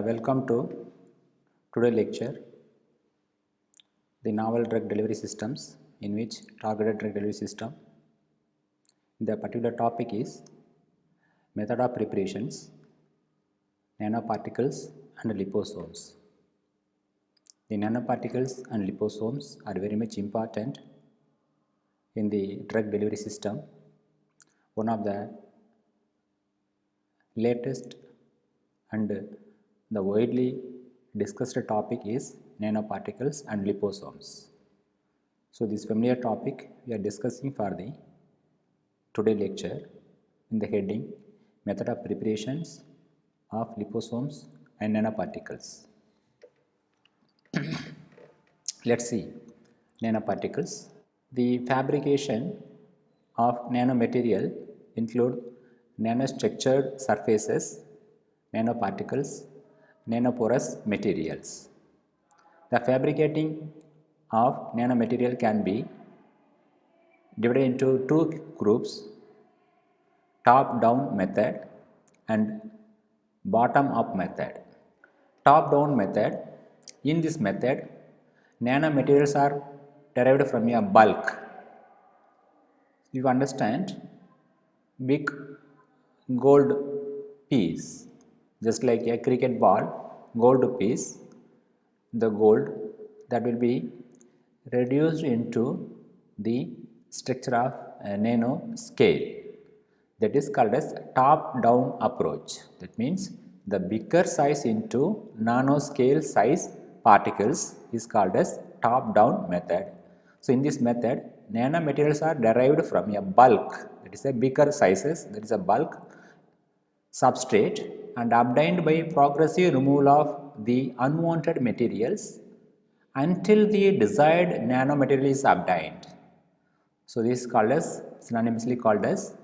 Welcome to today's lecture, the novel drug delivery systems, in which targeted drug delivery system. The particular topic is method of preparations, nanoparticles and liposomes. The nanoparticles and liposomes are very much important in the drug delivery system. One of the latest and the widely discussed topic is nanoparticles and liposomes. So this familiar topic we are discussing for the today lecture in the heading method of preparations of liposomes and nanoparticles. Let's see nanoparticles. The fabrication of nanomaterial include nanostructured surfaces, nanoparticles, nanoporous materials. The fabricating of nanomaterial can be divided into two groups, top-down method and bottom-up method. Top-down method, in this method, nanomaterials are derived from a bulk. You understand, big gold piece, just like a cricket ball, gold piece, the gold that will be reduced into the structure of a nano scale. That is called as top-down approach. That means the bigger size into nanoscale size particles is called as top-down method. So in this method, nanomaterials are derived from a bulk, that is a bigger sizes, that is a bulk substrate, and obtained by progressive removal of the unwanted materials until the desired nanomaterial is obtained. So this is called as, synonymously called as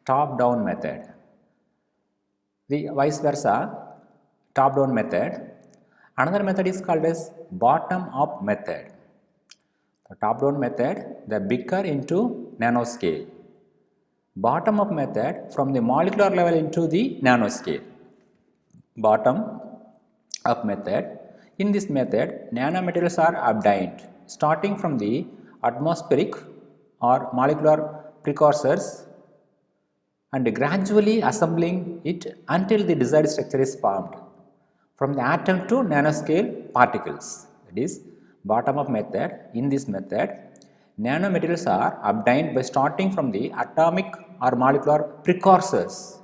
top-down method. The vice versa, top-down method. Another method is called as bottom-up method. The top-down method, the bigger into nanoscale. Bottom-up method, from the molecular level into the nanoscale. Bottom-up method. In this method, nanomaterials are obtained starting from the atmospheric or molecular precursors and gradually assembling it until the desired structure is formed from the atom to nanoscale particles. That is bottom-up method. In this method, nanomaterials are obtained by starting from the atomic or molecular precursors,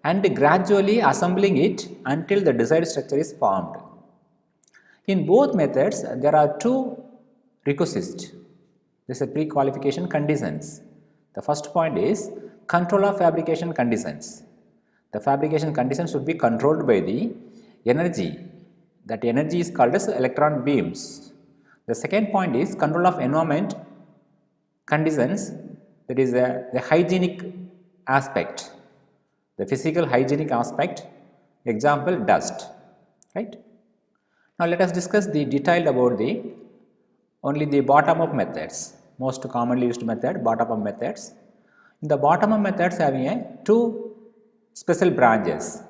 and gradually assembling it until the desired structure is formed. In both methods, there are two requisites. This is pre-qualification conditions. The first point is control of fabrication conditions. The fabrication conditions should be controlled by the energy. That energy is called as electron beams. The second point is control of environment conditions, that is the hygienic aspect, the physical hygienic aspect, example dust, right. Now let us discuss the detailed about the only the bottom-up methods, most commonly used method, bottom-up methods. In the bottom-up methods having two special branches,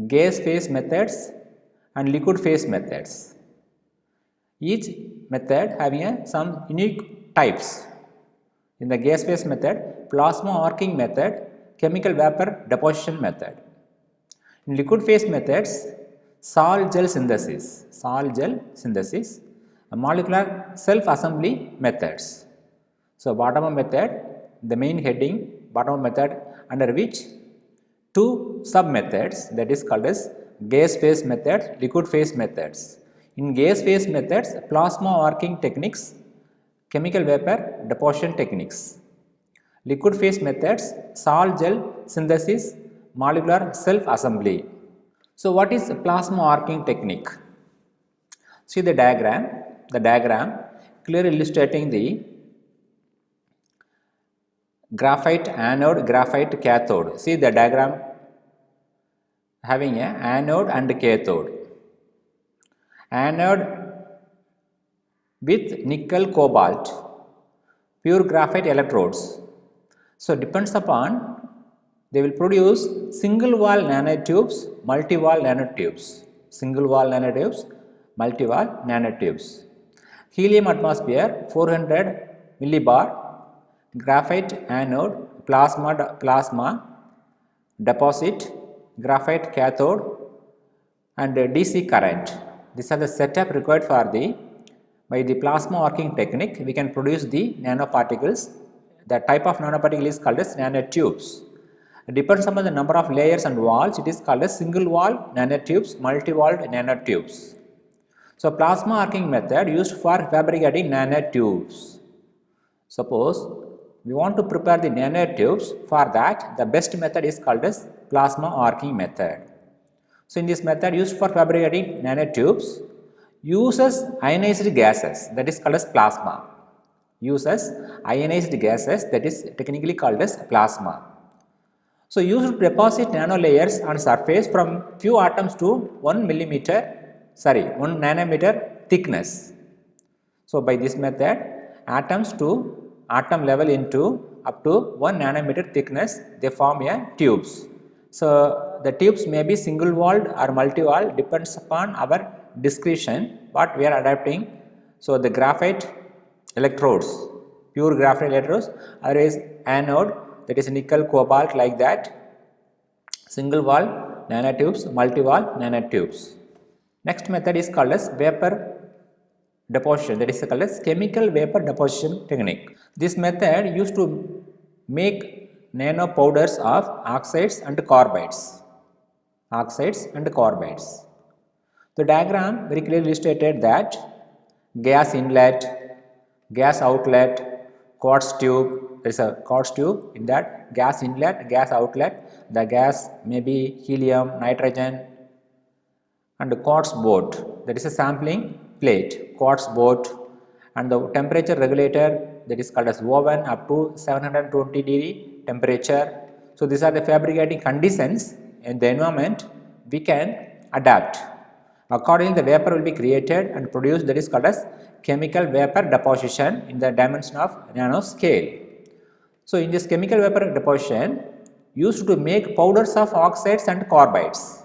gas phase methods and liquid phase methods. Each method having some unique types. In the gas phase method, plasma arcing method, chemical vapor deposition method. In liquid phase methods, salt gel synthesis, molecular self-assembly methods. So bottom-up method, the main heading bottom-up method, under which two sub-methods, that is called as gas phase method, liquid phase methods. In gas phase methods, plasma arcing techniques, chemical vapor deposition techniques. Liquid phase methods, salt gel synthesis, molecular self-assembly. So what is plasma arcing technique? See the diagram clearly illustrating the graphite anode, graphite cathode. See the diagram having a anode and cathode. Anode with nickel cobalt, pure graphite electrodes. So depends upon They will produce single wall nanotubes, multi-wall nanotubes, single wall nanotubes, multi-wall nanotubes. Helium atmosphere 400 millibar, graphite anode, plasma deposit, graphite cathode, and DC current. These are the setup required for the by the plasma arcing technique. We can produce the nanoparticles. The type of nanoparticle is called as nanotubes. It depends upon the number of layers and walls. It is called as single wall nanotubes, multi-walled nanotubes. So, plasma arcing method used for fabricating nanotubes. Suppose we want to prepare the nanotubes. For that, the best method is called as plasma arcing method. So, in this method used for fabricating nanotubes, uses ionized gases, that is called as plasma. Uses ionized gases, that is technically called as plasma. So, used to deposit nanolayers on surface from few atoms to 1 nanometer thickness. So, by this method, atoms to atom level into up to 1 nanometer thickness, they form a tubes. So, the tubes may be single walled or multi walled, depends upon our discretion what we are adapting. So, the graphite electrodes, pure graphite electrodes, otherwise anode, that is nickel, cobalt, like that, single wall nanotubes, multi wall nanotubes. Next method is called as vapor deposition, that is called as chemical vapor deposition technique. This method used to make nano powders of oxides and carbides. The diagram very clearly stated that gas inlet, gas outlet, quartz tube, there is a quartz tube, in that gas inlet, gas outlet, the gas may be helium, nitrogen, and quartz board, that is a sampling plate, quartz board, and the temperature regulator, that is called as oven up to 720 degree temperature. So, these are the fabricating conditions in the environment we can adapt. Accordingly, the vapor will be created and produced, that is called as chemical vapor deposition in the dimension of nanoscale. So, in this chemical vapor deposition used to make powders of oxides and carbides,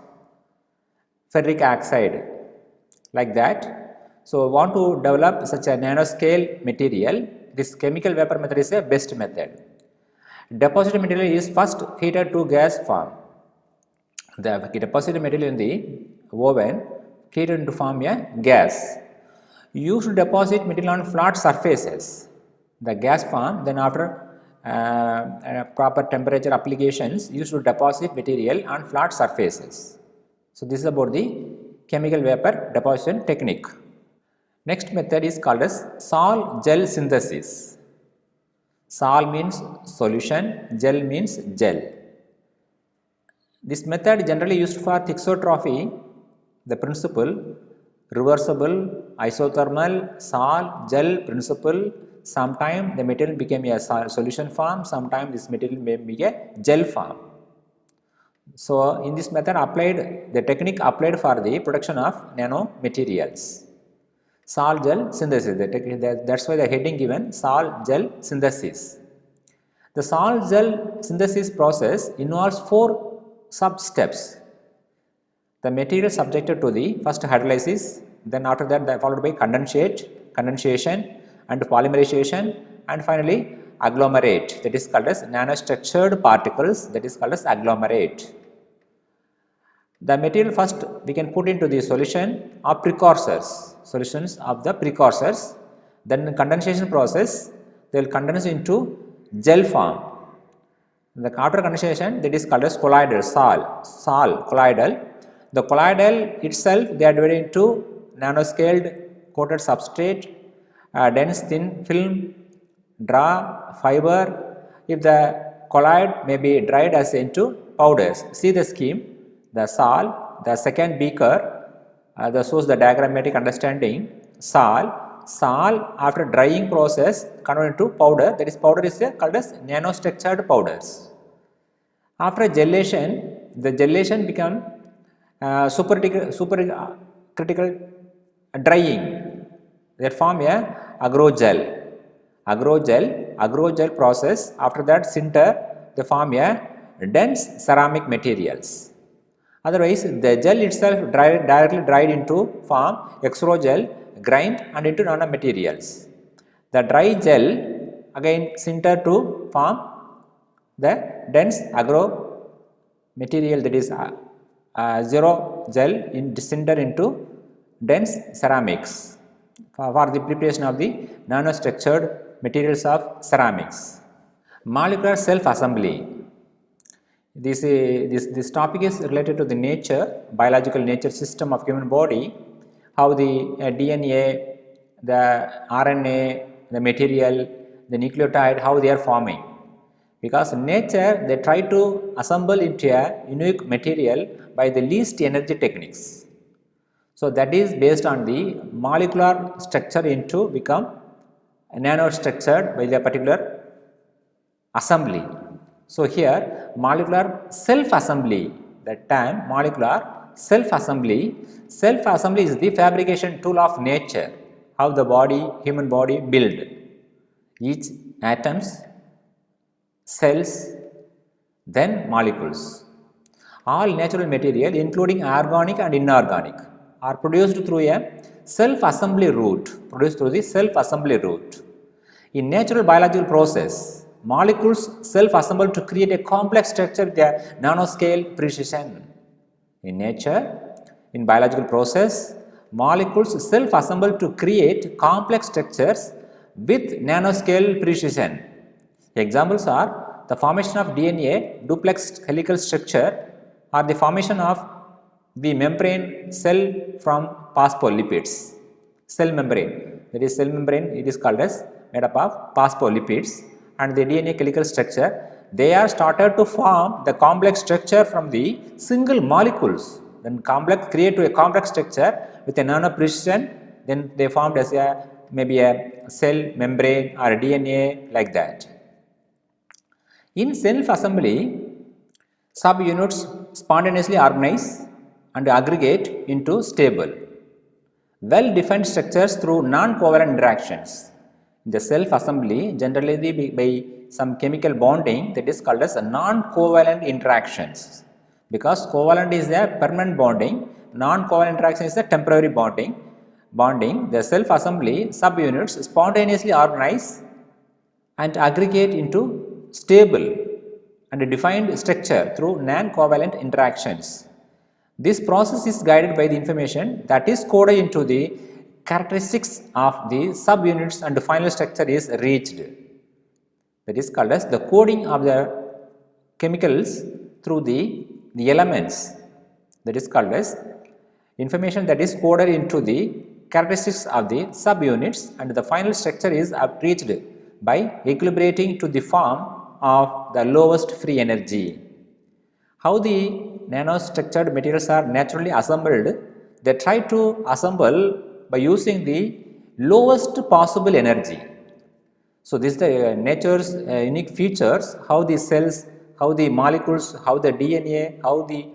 ferric oxide, like that. So, want to develop such a nanoscale material, this chemical vapor method is a best method. Deposited material is first heated to gas form. The deposited material in the oven heated to form a gas. Used to deposit material on flat surfaces, the gas form, then after proper temperature applications used to deposit material on flat surfaces. So, this is about the chemical vapor deposition technique. Next method is called as sol-gel synthesis. Sol means solution, gel means gel. This method generally used for thixotrophy. The principle reversible, isothermal, sol-gel principle. Sometimes the material became a solution form, sometimes this material may be a gel form. So, in this method applied, the technique applied for the production of nanomaterials. Sol-gel synthesis, that is why the heading given sol-gel synthesis. The sol-gel synthesis process involves 4 sub-steps. The material subjected to the first hydrolysis, then after that followed by condensation and polymerization, and finally agglomerate, that is called as nanostructured particles, that is called as agglomerate. The material first we can put into the solution of precursors, solutions of the precursors, then condensation process they will condense into gel form. The after condensation, that is called as colloidal, colloidal. The colloidal itself they are divided into nanoscaled coated substrate, dense thin film, draw, fiber. If the colloid may be dried as into powders. See the scheme. The sol, the second beaker, that shows the diagrammatic understanding. Sol after drying process converted to powder, that is powder is called as nanostructured powders. After gelation, the gelation become supercritical drying, they form a agrogel process. After that sinter, they form a dense ceramic materials. Otherwise, the gel itself directly dried into form extrogel, grind and into nanomaterials. The dry gel again sintered to form the dense agro material, that is zero gel in sinter into dense ceramics for the preparation of the nanostructured materials of ceramics. Molecular self-assembly. This topic is related to the nature, biological nature system of human body, how the DNA, the RNA, the material, the nucleotide, how they are forming. Because in nature they try to assemble into a unique material by the least energy techniques. So that is based on the molecular structure into become nanostructured by the particular assembly. So here molecular self-assembly, that term molecular self-assembly is the fabrication tool of nature, how the human body build each atoms, cells, then molecules. All natural material including organic and inorganic are produced through a self-assembly route, In natural biological process, molecules self-assemble to create a complex structure with a nanoscale precision. In nature, in biological process, molecules self-assemble to create complex structures with nanoscale precision. Examples are the formation of DNA duplex helical structure, or the formation of the membrane cell from phospholipids. Cell membrane, that is cell membrane, it is called as made up of phospholipids, and the DNA helical structure, they are started to form the complex structure from the single molecules, then create a complex structure with a nano precision, then they formed as a maybe a cell membrane or a DNA, like that. In self-assembly, subunits spontaneously organize and aggregate into stable, well-defined structures through non-covalent interactions. In the self-assembly, generally by some chemical bonding, that is called as non-covalent interactions. Because covalent is a permanent bonding, non-covalent interaction is a temporary bonding. The self-assembly subunits spontaneously organize and aggregate into stable and defined structure through non-covalent interactions. This process is guided by the information that is coded into the characteristics of the subunits, and the final structure is reached. That is called as the coding of the chemicals through the elements. That is called as information that is coded into the characteristics of the subunits, and the final structure is reached by equilibrating to the form of the lowest free energy. How the nanostructured materials are naturally assembled? They try to assemble by using the lowest possible energy. So this is the nature's unique features, how the cells, how the molecules, how the DNA, how the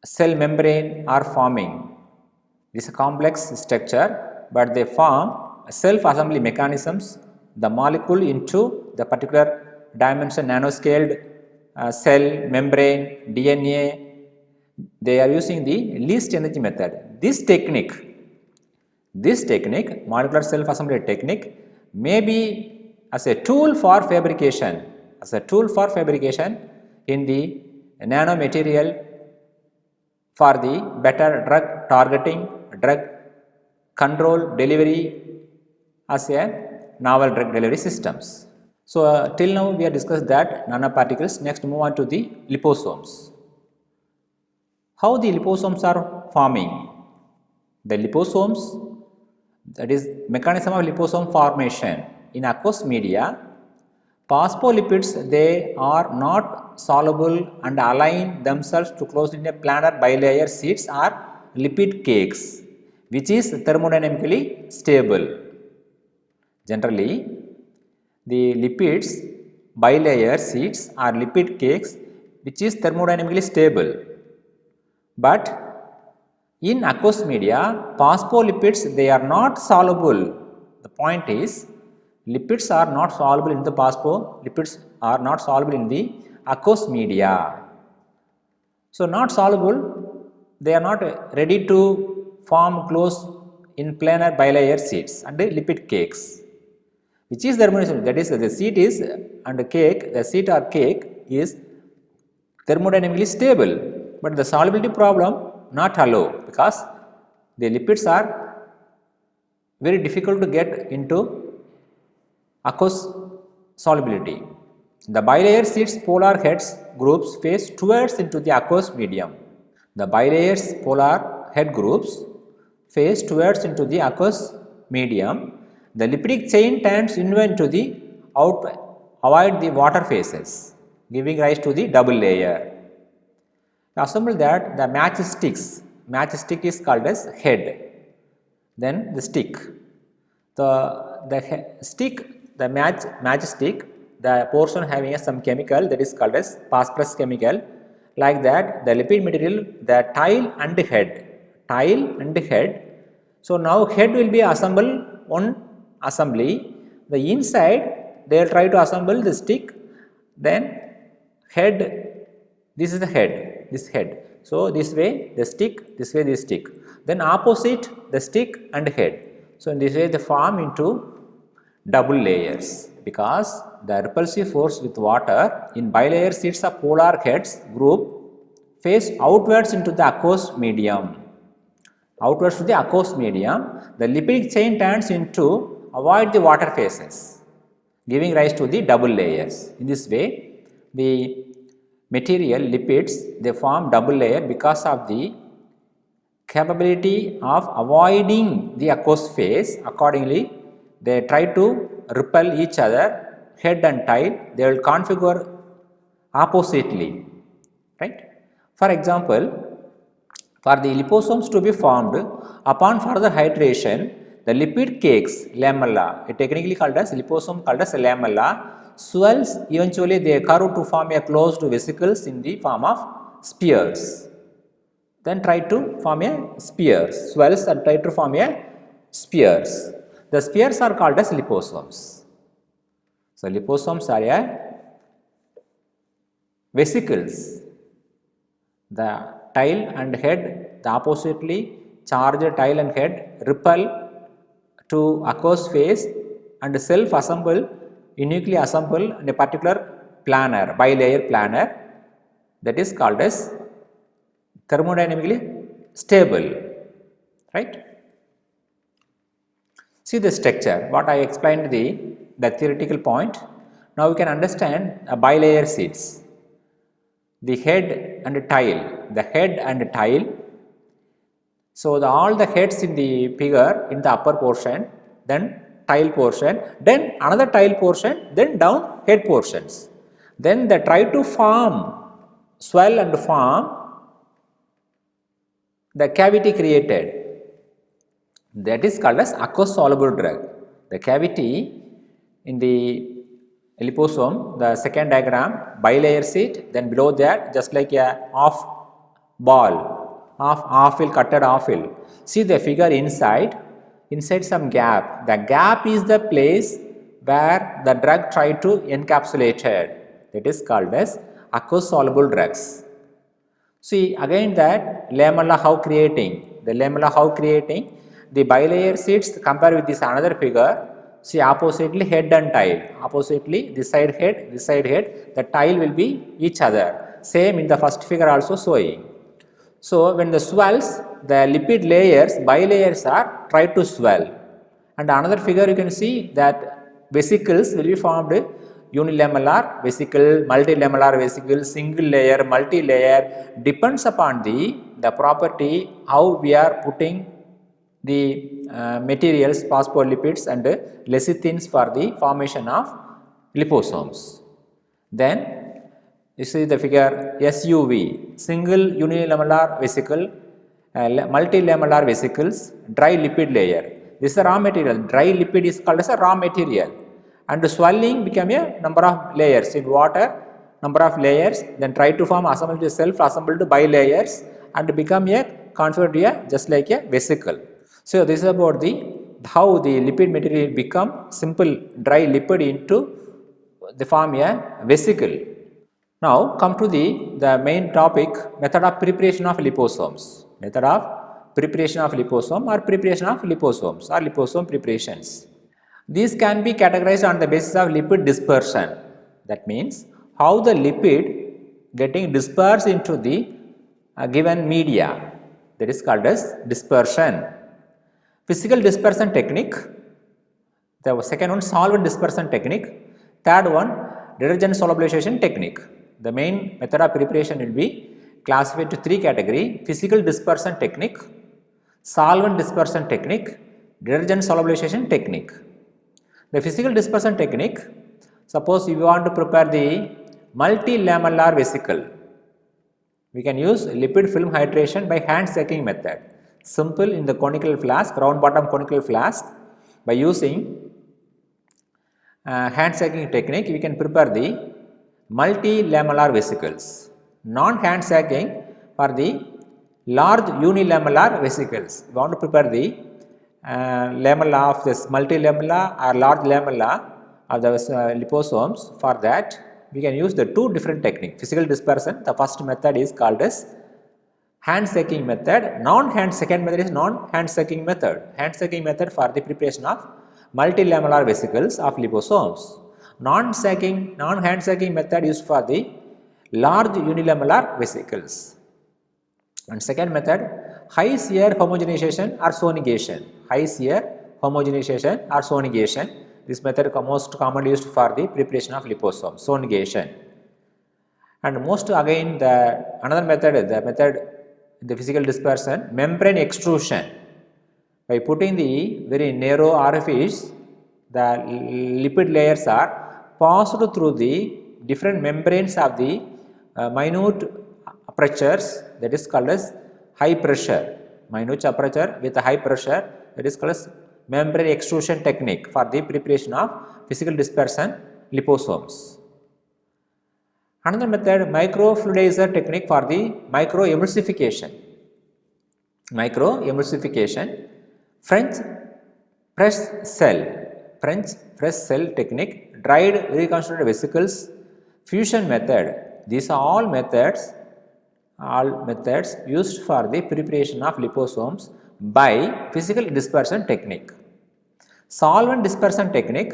cell membrane are forming. This is a complex structure, but they form self-assembly mechanisms, the molecule into the particular dimension, nanoscaled cell, membrane, DNA. They are using the least energy method. This technique, molecular self-assembly technique, may be as a tool for fabrication, in the nanomaterial for the better drug targeting, drug control, delivery as a novel drug delivery systems. So, till now we have discussed that nanoparticles. Next move on to the liposomes. How the liposomes are forming? The liposomes, that is mechanism of liposome formation. In aqueous media, phospholipids, they are not soluble and align themselves to close in a planar bilayer sheets or lipid cakes, which is thermodynamically stable. Generally, the lipids bilayer sheets are lipid cakes which is thermodynamically stable, but in aqueous media phospholipids, they are not soluble. The point is, lipids are not soluble in the phospholipids are not soluble in the aqueous media. So, not soluble, they are not ready to form close in planar bilayer sheets and lipid cakes, which is thermodynamics. That is, the sheet is and the cake, the sheet or cake is thermodynamically stable, but the solubility problem not allow, because the lipids are very difficult to get into aqueous solubility. The bilayer sheets polar heads groups face towards into the aqueous medium. The bilayers polar head groups face towards into the aqueous medium. The lipidic chain turns inward to the avoid the water phases, giving rise to the double layer. Assemble that the matchstick is called as head, then the stick. The stick, the matchstick, the portion having some chemical that is called as phosphorus chemical. Like that, the lipid material, the tile and head. So now head will be assembled on assembly. The inside they will try to assemble the stick. Then head, this is the head, this head. So this way the stick, this way the stick. Then opposite the stick and head. So in this way they form into double layers, because the repulsive force with water in bilayer sheets of polar heads group face outwards into the aqueous medium. Outwards to the aqueous medium, the lipidic chain turns into avoid the water phases, giving rise to the double layers. In this way, the material lipids, they form double layer because of the capability of avoiding the aqueous phase. Accordingly, they try to repel each other, head and tile, they will configure oppositely, right. For example, for the liposomes to be formed upon further hydration, the lipid cakes lamella, technically called as liposome, called as lamella, swells. Eventually they curve to form a closed vesicles in the form of spheres. Then try to form a spheres, swells and try to form a spheres. The spheres are called as liposomes. So liposomes are a vesicles. The tile and head, the oppositely charged tile and head repel to aqueous phase and self assemble, uniquely assemble in a particular planar, bilayer planar, that is called as thermodynamically stable, right. See the structure, what I explained the theoretical point. Now we can understand a bilayer sheets. The head and tile, the head and tile. So all the heads in the figure in the upper portion, then tile portion, then another tile portion, then down head portions. Then they try to form, swell and form the cavity created, that is called as aqueous soluble drug. The cavity in the liposome, the second diagram, bilayer sheet, then below that just like a half ball, half fill, cutted half fill. See the figure inside some gap. The gap is the place where the drug try to encapsulated, that is called as aqueous soluble drugs. See again that lamella how creating, the lamella how creating, the bilayer sheets compare with this another figure. See oppositely head and tile, oppositely this side head, the tile will be each other, same in the first figure also showing. So when the swells, the lipid layers, bilayers are try to swell, and another figure you can see that vesicles will be formed, unilamellar vesicle, multilamellar vesicle, single layer, multi-layer, depends upon the property how we are putting the materials, phospholipids and lecithins for the formation of liposomes. Then you see the figure SUV, single unilamellar vesicle, multilamellar vesicles, dry lipid layer. This is the raw material. Dry lipid is called as a raw material, and the swelling become a number of layers in water, number of layers, then try to form assembled to self assembled bilayers and become a configured just like a vesicle. So this is about the how the lipid material become simple dry lipid into the form a vesicle. Now come to the main topic, method of preparation of liposomes. Method of preparation of liposome or preparation of liposomes or liposome preparations. These can be categorized on the basis of lipid dispersion. That means how the lipid getting dispersed into the given media, that is called as dispersion. Physical dispersion technique, the second one solvent dispersion technique, third one detergent solubilization technique. The main method of preparation will be classified to three categories: physical dispersion technique, solvent dispersion technique, detergent solubilization technique. The physical dispersion technique, suppose you want to prepare the multilamellar vesicle, we can use lipid film hydration by hand shaking method. Simple in the conical flask, round bottom conical flask, by using hand shaking technique we can prepare the multilamellar vesicles. Non-hand shaking for the large unilamellar vesicles. We want to prepare the lamella of this multilamella or large lamella of the liposomes. For that we can use the two different techniques. Physical dispersion, the first method is called as hand shaking method. Second method is non-hand shaking method. Hand shaking method for the preparation of multilamellar vesicles of liposomes. Non-hand shaking method used for the large unilamellar vesicles. And second method, high shear homogenization or sonegation. High shear homogenization or sonegation. This method most commonly used for the preparation of liposomes, sonegation. And most again another method, the physical dispersion, membrane extrusion. By putting the very narrow orifice, the lipid layers are passed through the different membranes of the minute apertures, that is called as high pressure. Minute aperture with a high pressure, that is called as membrane extrusion technique for the preparation of physical dispersion liposomes. Another method, microfluidizer technique for the microemulsification. Microemulsification, French press cell technique, dried reconstructed vesicles, fusion method. These are all methods used for the preparation of liposomes by physical dispersion technique. Solvent dispersion technique,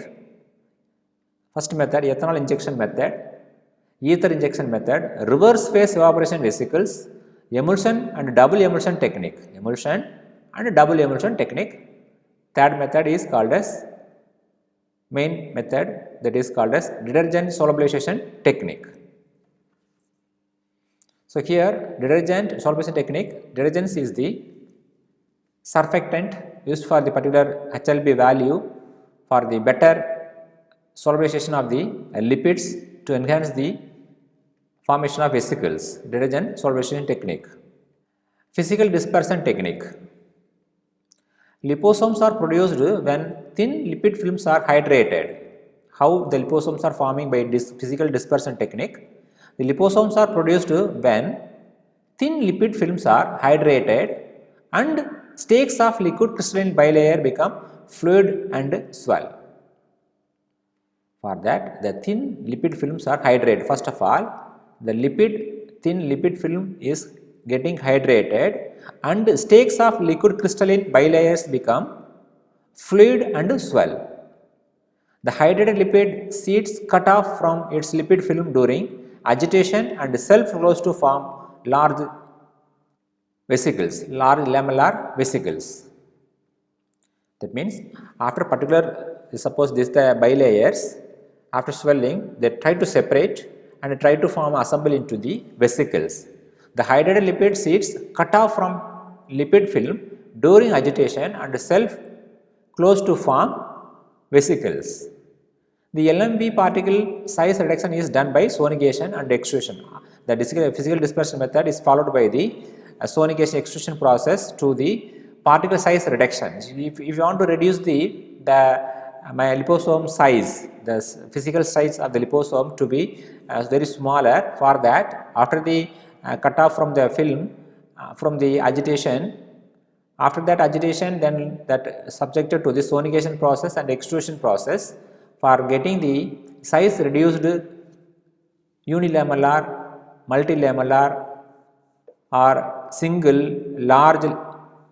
first method ethanol injection method, ether injection method, reverse phase evaporation vesicles, emulsion and double emulsion technique. Third method is called as main method, that is called as detergent solubilization technique. So here detergent solubilization technique, detergents is the surfactant used for the particular HLB value for the better solubilization of the lipids to enhance the formation of vesicles, detergent solubilization technique. Physical dispersion technique. Liposomes are produced when thin lipid films are hydrated. How the liposomes are forming by physical dispersion technique? The liposomes are produced when thin lipid films are hydrated and stakes of liquid crystalline bilayer become fluid and swell. For that, the thin lipid films are hydrated. First of all, the thin lipid film is getting hydrated and stakes of liquid crystalline bilayers become fluid and swell. The hydrated lipid sheets cut off from its lipid film during agitation and self-close to form large vesicles, large lamellar vesicles. That means after particular, suppose this the bilayers, after swelling they try to separate and try to form assemble into the vesicles. The hydrated lipid sheets cut off from lipid film during agitation and self close to form vesicles. The LMV particle size reduction is done by sonegation and extrusion. The physical dispersion method is followed by the sonegation extrusion process to the particle size reduction. If you want to reduce my liposome size, the physical size of the liposome to be very smaller, for that after the cut off from the film from the agitation, After that agitation, then that subjected to the sonigation process and extrusion process for getting the size reduced unilamellar, multilamellar or single large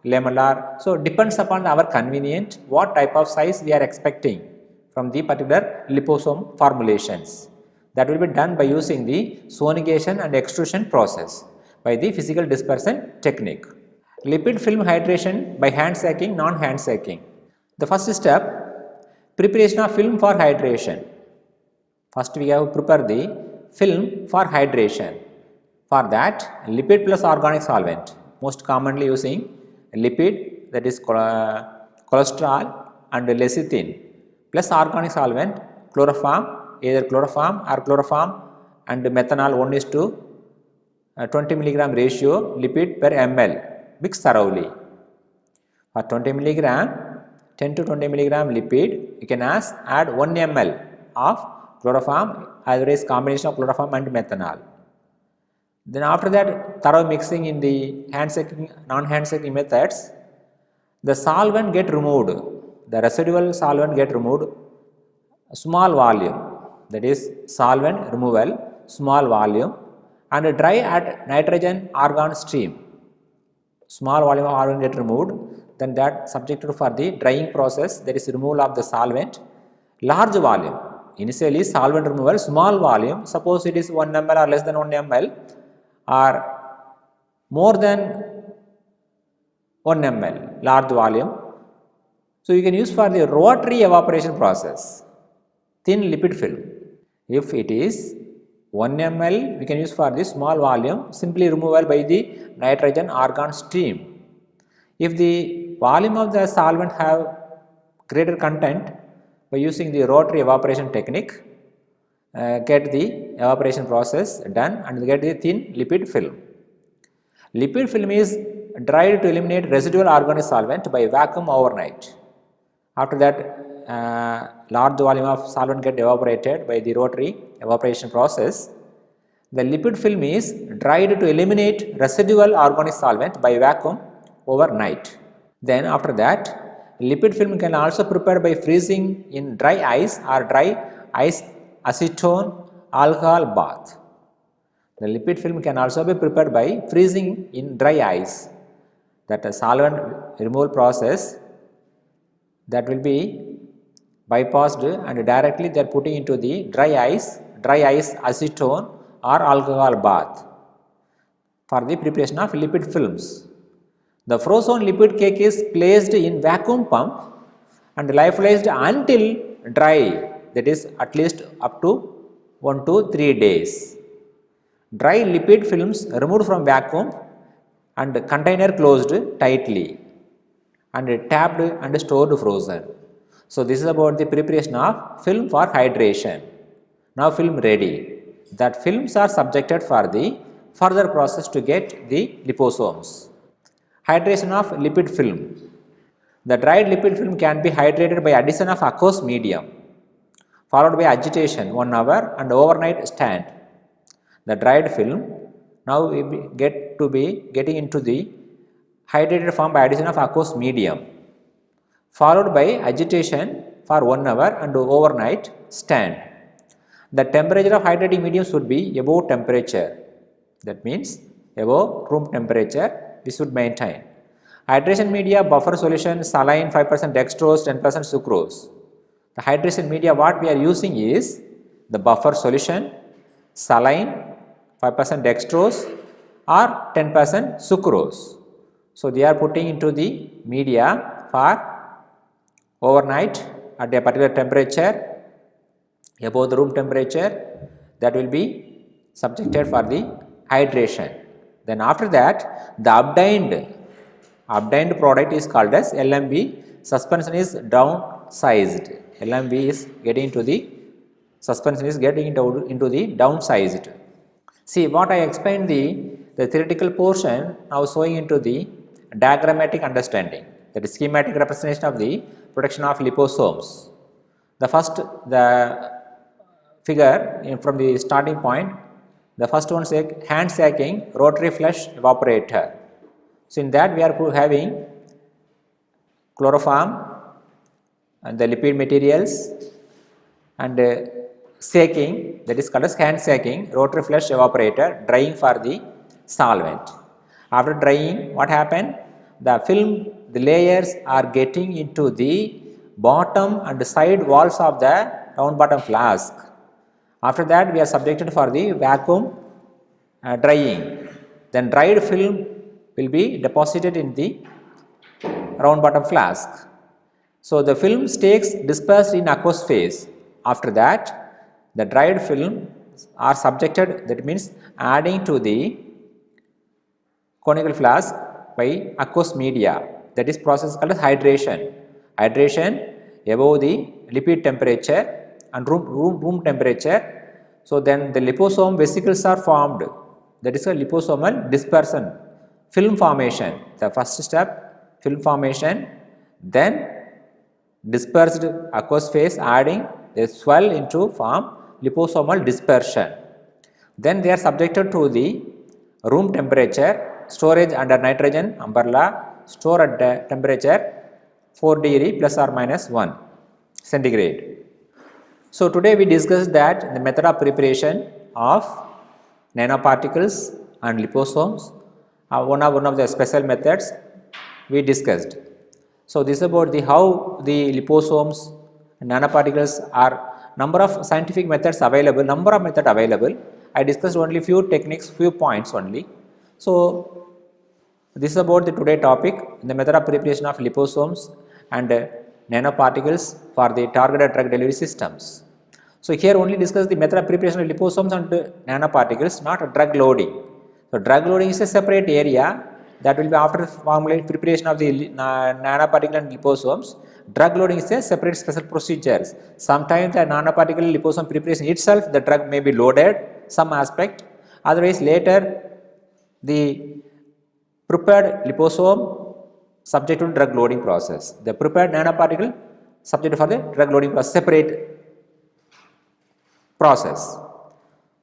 lamellar. So, depends upon our convenient what type of size we are expecting from the particular liposome formulations. That will be done by using the sonigation and extrusion process by the physical dispersion technique. Lipid film hydration by hand sacking, non-hand sacking. The first step, preparation of film for hydration. First we have to prepare the film for hydration. For that, lipid plus organic solvent, most commonly using lipid, that is cholesterol and lecithin, plus organic solvent chloroform, either chloroform or chloroform and methanol 1 is to 20 milligram ratio lipid per ml, mix thoroughly. For 20 milligram, 10 to 20 milligram lipid, you can add 1 ml of chloroform, either is combination of chloroform and methanol. Then after that thorough mixing in the hand shaking, non-hand shaking methods, the solvent get removed, the residual solvent get removed, small volume, that is solvent removal, small volume, and dry at nitrogen argon stream. Small volume of argon get removed, then that subjected for the drying process, there is removal of the solvent. Large volume, initially solvent removal, small volume, suppose it is 1 ml or less than 1 ml or more than 1 ml, large volume. So, you can use for the rotary evaporation process, thin lipid film. If it is 1 ml, we can use for the small volume, simply removal by the nitrogen argon stream. If the volume of the solvent have greater content, by using the rotary evaporation technique, get the evaporation process done and get the thin lipid film. Lipid film is dried to eliminate residual organic solvent by vacuum overnight. After that, large volume of solvent get evaporated by the rotary evaporation process. The lipid film is dried to eliminate residual organic solvent by vacuum overnight. Then after that, lipid film can also prepare by freezing in dry ice or dry ice acetone alcohol bath. The lipid film can also be prepared by freezing in dry ice. That a solvent removal process that will be bypassed and directly they are putting into the dry ice acetone or alcohol bath for the preparation of lipid films. The frozen lipid cake is placed in vacuum pump and lyophilized until dry, that is at least up to 1 to 3 days. Dry lipid films removed from vacuum and container closed tightly and tapped and stored frozen. So, this is about the preparation of film for hydration. Now, film ready. That films are subjected for the further process to get the liposomes. Hydration of lipid film. The dried lipid film can be hydrated by addition of aqueous medium followed by agitation 1 hour and overnight stand. The dried film now we get to be getting into the hydrated form by addition of aqueous medium followed by agitation for 1 hour and overnight stand. The temperature of hydrating medium should be above temperature, that means above room temperature we should maintain. Hydration media, buffer solution, saline 5% dextrose, 10% sucrose. The hydration media what we are using is the buffer solution, saline 5% dextrose or 10% sucrose. So, they are putting into the media for overnight at a particular temperature above the room temperature, that will be subjected for the hydration. Then after that, the obtained product is called as LMB. Suspension is downsized. LMB is getting into the suspension is getting into the downsized. See what I explained the theoretical portion now showing into the diagrammatic understanding, that is schematic representation of the production of liposomes. The figure from the starting point, the first one is hand sacking rotary flush evaporator. So, in that we are having chloroform and the lipid materials and shaking, that is called as hand shaking, rotary flush evaporator, drying for the solvent. After drying, what happened? The film, the layers are getting into the bottom and side walls of the round bottom flask. After that, we are subjected for the vacuum drying. Then dried film will be deposited in the round bottom flask. So the film stays dispersed in aqueous phase. After that, the dried film are subjected, that means adding to the conical flask by aqueous media. That is process called as hydration. Hydration above the lipid temperature and room temperature. So then the liposome vesicles are formed. That is a liposomal dispersion. Film formation, the first step, film formation, then dispersed aqueous phase adding, they swell into form liposomal dispersion. Then they are subjected to the room temperature, storage under nitrogen umbrella, store at temperature 4 degree plus or minus 1 centigrade. So today we discussed that the method of preparation of nanoparticles and liposomes are one of the special methods we discussed. So this is about the how the liposomes and nanoparticles are, number of scientific methods available, number of method available. I discussed only few techniques, few points only. So this is about the today topic, the method of preparation of liposomes and nanoparticles for the targeted drug delivery systems. So here only discuss the method of preparation of liposomes and nanoparticles, not drug loading. So drug loading is a separate area that will be after formulate preparation of the nanoparticle and liposomes. Drug loading is a separate special procedures. Sometimes the nanoparticle liposome preparation itself, the drug may be loaded some aspect, otherwise later the prepared liposome subject to drug loading process. The prepared nanoparticle subject for the drug loading process, separate process.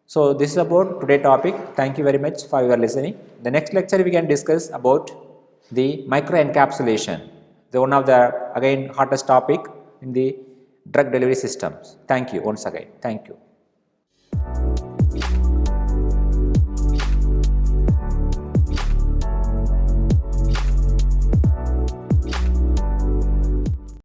So this is about today's topic. Thank you very much for your listening. The next lecture we can discuss about the microencapsulation, the one of the again hottest topic in the drug delivery systems. Thank you once again. Thank you.